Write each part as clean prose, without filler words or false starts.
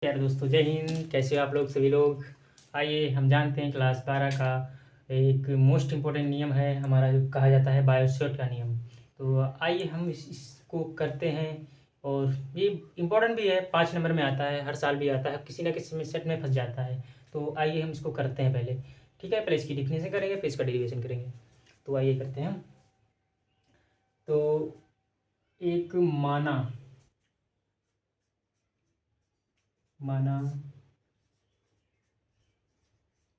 यार दोस्तों, जय हिंद। कैसे हो आप लोग सभी लोग। आइए हम जानते हैं क्लास 12 का एक मोस्ट इम्पोर्टेंट नियम है हमारा, जो कहा जाता है बायोस्योट का नियम। तो आइए हम इसको करते हैं। और ये इम्पोर्टेंट भी है, 5 नंबर में आता है, हर साल भी आता है, किसी ना किसी में सेट में फंस जाता है। तो आइए हम इसको करते हैं पहले। ठीक है, पहले इसकी डिफिनेशन करेंगे, फिर इसका डेरिवेशन करेंगे। तो आइए करते हैं हम। तो एक माना माना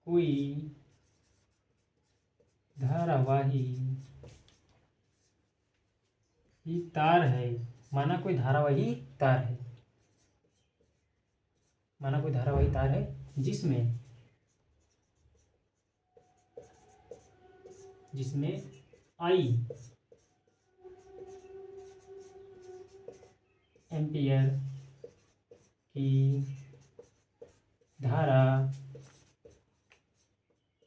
कोई धारावाही ये तार है। माना कोई धारावाही तार है। माना कोई धारावाही तार है जिसमें जिसमें आई एम्पियर की धारा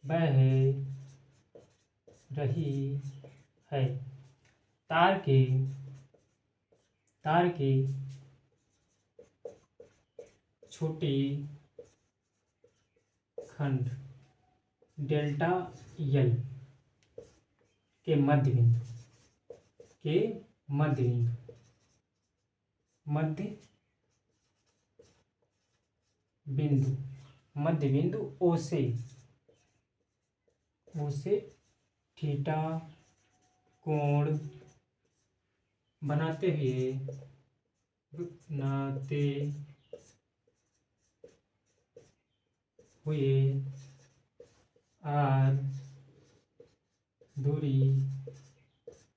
बह रही है। तार के छोटे खंड डेल्टा एल के मध्य बिंदु ओ से थीटा कोण बनाते हुए आर दूरी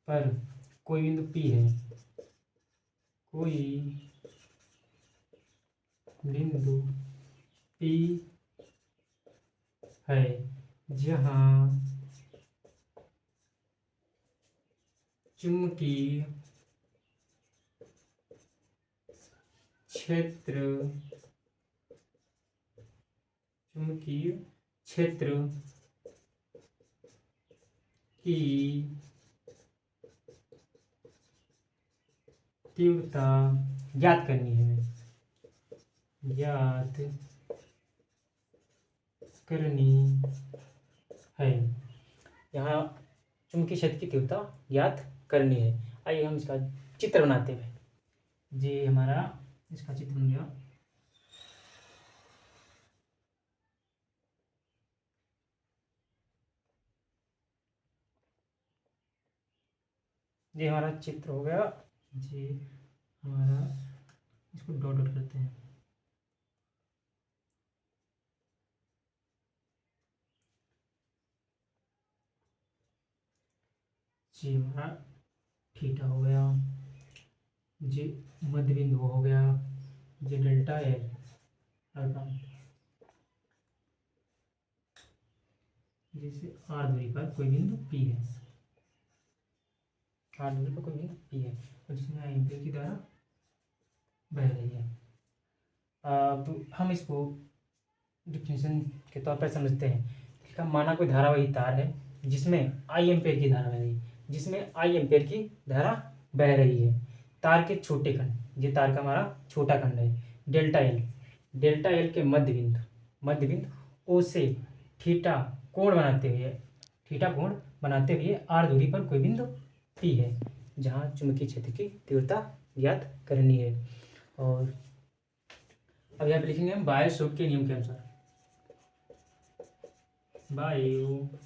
पर कोई बिंदु पी है। जहाँ चुंबकीय क्षेत्र की तीव्रता ज्ञात करनी है। यहाँ चुंबकीय क्षेत्र की तीव्रता ज्ञात करनी है। आइए हम इसका चित्र बनाते हैं। ये हमारा इसका चित्र बन गया। ये हमारा चित्र हो गया। ये हमारा, इसको डॉट डॉट करते हैं। ये हमारा थीटा हो गया। ये मध्य बिंदु हो गया। ये डेल्टा एल अल्फा, जैसे आर दूरी पर कोई बिंदु पी है। आर दूरी पर कोई बिंदु पी है और जिसमें आई एम्पीयर की धारा बह रही है। अब हम इसको डिफिनेशन के तौर पर समझते हैं कि माना कोई धारावाही तार है जिसमें आई एम्पीयर की धारा बह रही है। बह रही है। तार के छोटे खंड, ये तार का हमारा छोटा खंड है, डेल्टा एल के मध्य बिंदु ओ से थीटा कोण बनाते हुए आर दूरी पर कोई बिंदु पी है, जहाँ चुंबकीय क्षेत्र की तीव्रता ज्ञात करनी है। और अब यहाँ पे लिखेंगे हम बायोसोट के नियम के अनुसार। बायोसोट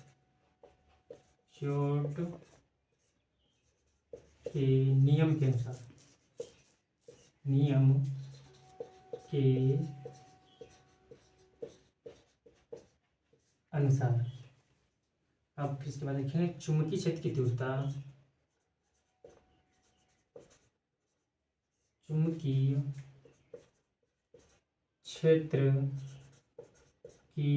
के नियम के अनुसार अब फिर इसके बाद लिखेंगे चुंबकीय क्षेत्र की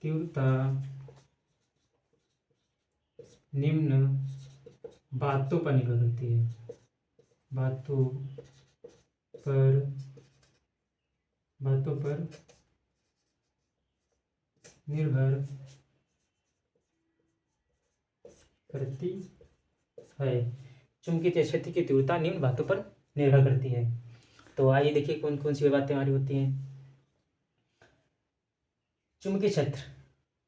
तीव्रता निम्न बातों पर निर्भर करती है। बातों पर निर्भर करती है। चुंबकीय क्षेत्र की तीव्रता निम्न बातों पर निर्भर करती है। तो आइए देखिए कौन कौन सी बातें हमारी होती हैं। चुंबकीय क्षेत्र,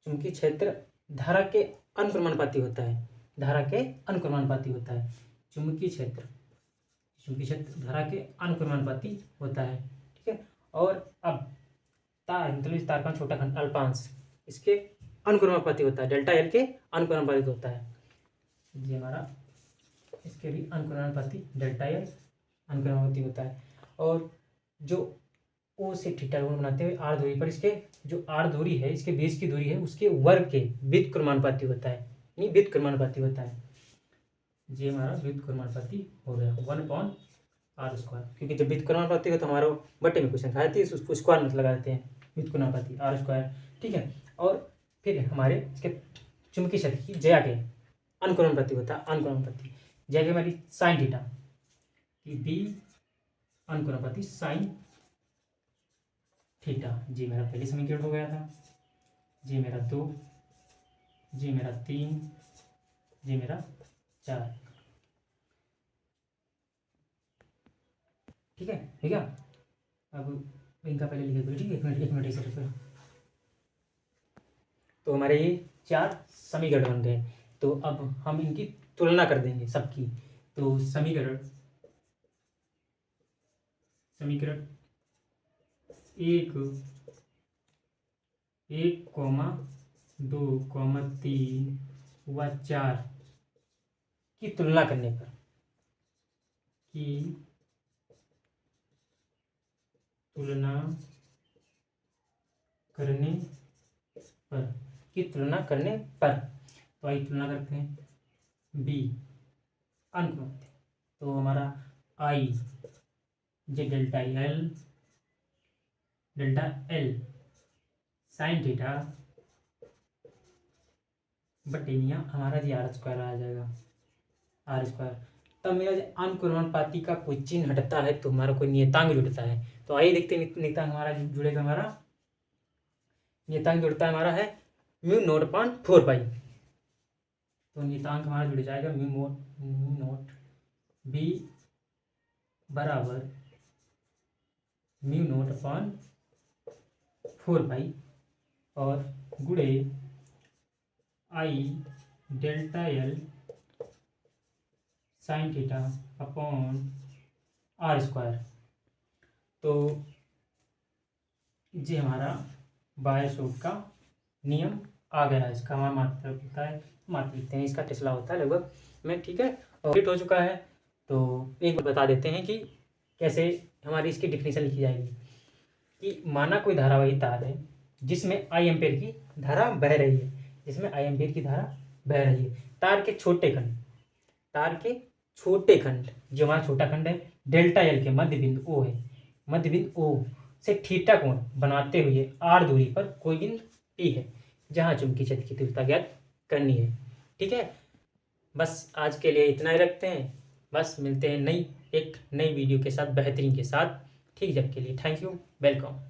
चुंबकीय क्षेत्र धारा के अनुक्रमानुपाती होता है, धारा के अनुक्रमानुपाती होता है। चुंबकीय क्षेत्र, चुंबकीय क्षेत्र धारा के अनुक्रमानुपाती होता है, ठीक है। और अब तार, मतलब इस तार का छोटा खंड अल्पांश, इसके अनुक्रमानुपाती होता है, डेल्टा एल के अनुक्रमानुपाती होता है। ये हमारा इसके भी अनुक्रमानुपाती डेल्टा एल अनुक्रमानुपाती होता है। और जो ओ से थीटा कोण बनाते हुए आर दूरी पर इसके जो आर दूरी है, इसके बेस की दूरी है, उसके वर्ग के व्युत्क्रमानुपाती होता है, यानी व्युत्क्रमानुपाती होता है। ये हमारा व्युत्क्रमानुपाती हो गया 1/r², क्योंकि जब व्युत्क्रमानुपाती हो तो हमारा बटे में क्वेश्चन खाते हैं, उसको स्क्वायर मत लगा देते हैं, व्युत्क्रमानुपाती r², ठीक है। और फिर हमारे इसके चुंबकीय क्षेत्र की ज्या के अनुक्रमानुपाती होता है, अनुक्रमानुपाती ज्या के हमारी साइन थीटा की बी अनुक्रमानुपाती साइन थीटा। जी मेरा पहले समीकरण हो गया था, जी मेरा 2, जी मेरा 3, जी मेरा 4, ठीक है, ठीक है। अब इनका पहले लिखे, ठीक है, एक मिनट ऐसे रुको। तो हमारे ये 4 समीकरण बन गए। तो अब हम इनकी तुलना कर देंगे सबकी। तो समीकरण 1, 2, 3 व 4 की तुलना करने पर, तो आइए तुलना करते हैं। बी अनुक्रमानुपाती, तो हमारा आई जे डेल्टा एल साइन थीटा बटे मियाँ हमारा जी r² आ जाएगा, r²। तब मेरा जो अनुक्रमानुपाती का कोई चिन्ह हटता है तो हमारा कोई नियतांक जुड़ता है। तो आइए देखते हैं नियतांक हमारा जुड़ेगा, हमारा नियतांक जुड़ता है हमारा है μ0/4π। तो नियतांक हमारा जुड़ जाएगा μ0 b बराबर μ0/4π और गुणे I delta L sine theta upon r²। तो ये हमारा बायोट का नियम आ गया है। इसका हमारा मात्रा होता है, मात्रा लिखते हैं, इसका टेस्ला होता है लगभग में, ठीक है। और फिट हो चुका है। तो एक बार बता देते हैं कि कैसे हमारी इसकी डिफिनीशन लिखी जाएगी। कि माना कोई धारावाही तार है जिसमें आई एम्पेयर की धारा बह रही है, जिसमें आई एम्पेयर की धारा बह रही है। तार के छोटे खंड जो हमारा छोटा खंड है डेल्टा एल के मध्य बिंदु ओ है, मध्य बिंदु ओ से थीटा कोण बनाते हुए आर दूरी पर कोई बिंदु पी है जहाँ चुंबकीय क्षेत्र की तीव्रता ज्ञात करनी है, ठीक है। बस आज के लिए इतना ही रखते हैं। बस मिलते हैं एक नई वीडियो के साथ, बेहतरीन के साथ, ठीक। जब के लिए थैंक यू, वेलकम।